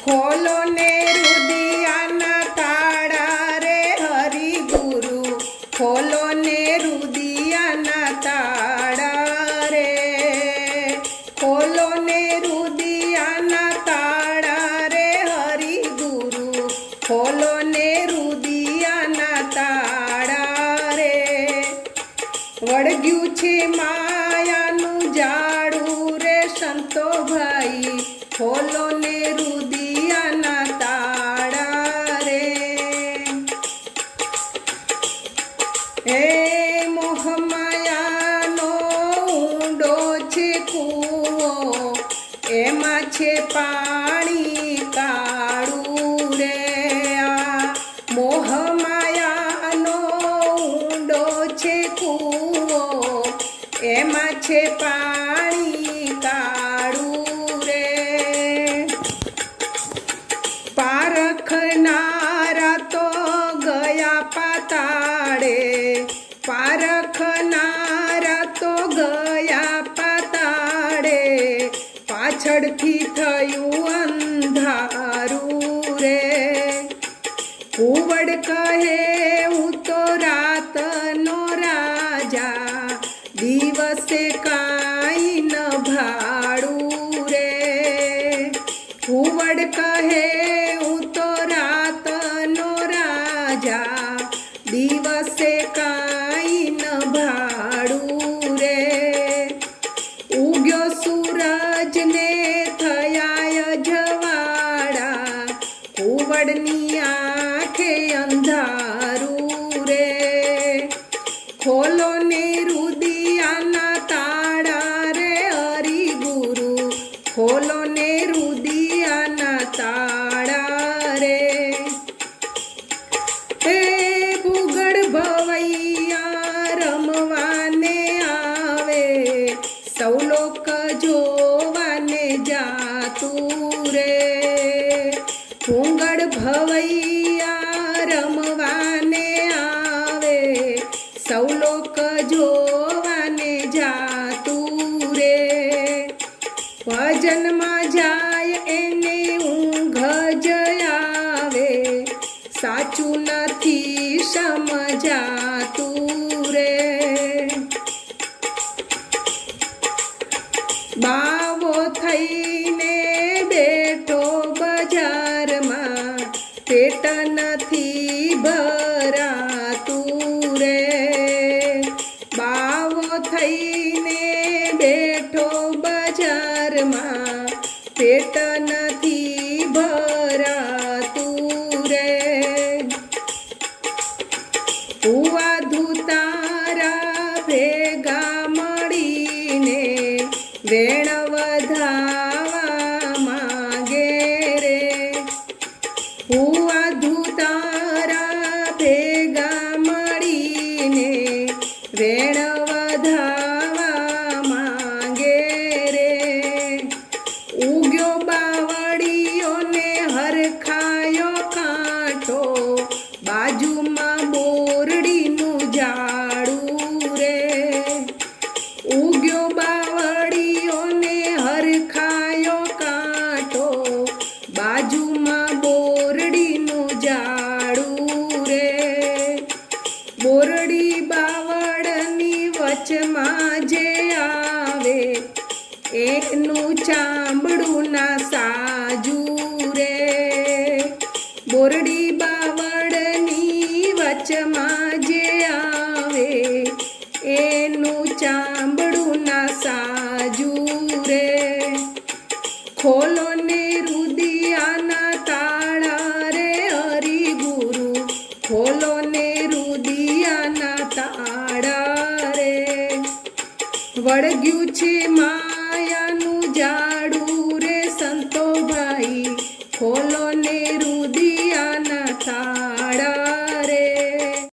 ખોલો ને રુદિયાના તાળા રે હરિગુરુ, ખોલો ને રુદિયાના તાળા રે, ખોલો ને રુદિયાના તાળા રે હરિગુરુ, ખોલો ને રુદિયાના તાળા રે. વળગ્યું છે માયાનું જાડું રે સંતો ભાઈ, ખોલો ને રુદિયાના તાળા રે. હે મોહમાયાનો ઊંડો છે કૂવો, એમાં છે પાણી કાળું રે. આ મોહમાયાનો ઊંડો છે કૂવો, એમાં છે પાણી કાળું રે. પારખનારા તો ગયા પાતાળે, પારખનારા તો ગયા પાતાળે, પાછળથી થયું અંધારું રે. કુવડ કહે હું તો રાતનો રાજા, દિવસે કાંઈ ન ભાડું રે. કુવડ કહે હું તો રાતનો રાજા, દિવસે કાંઈ ન ભાડું રે. ઉગ્યો સૂરજ ને થયા અજવાળા, કુવડની આંખે અંધારું રે. ખોલો ને રુદિયાના તાળા રે હરિગુરુ, ખોલો ને રુદિયાના તાળા રે. હે ભૂગળ ભવૈયા રમવાને આવે, સૌ લોક જોવાને જાતું રે. ભૂગળ ભવૈયા રમવાને આવે, સૌ લોક જોવાને જાતું રે. ભજનમાં જાય એને ઊંઘ જ આવે, સાચું નથી સમજાતું રે. બાવો થઈને બેઠો બજારમાં, પેટ નથી ભરાતું રે. બાવો થઈને બેઠો બજારમાં, પેટ નથી ભરાતું રે. ભુવા ધુતારા ભેગા મળીને વેણ વધાવા માંગે રે. ભુવા ધુતારા ભેગા મળીને વેણ વધાવા માંગે રે. ઉગ્યો બાવળીયો ને હરખાયો કાંઠો, બાજુમાં બોરડીનું ઝાડું રે. ઉગ્યો બાવળીયો ને હરખાયો કાંઠો, બાજુમાં બોરડીનું ઝાડું રે. બોરડી બાવળની વચમાં જે આવે, એનું ચામડું ના સાજું રે. બોરડી બાવળની વચમાં જે આવે, એનું ચામડું ના સાજું રે. ખોલો ને રુદિયાના તાળા રે હરિગુરુ, ખોલો ને રુદિયાના તાળા રે. વળગ્યું છે માયાનું જાડું રે સંતો ભાઈ, ખોલો ને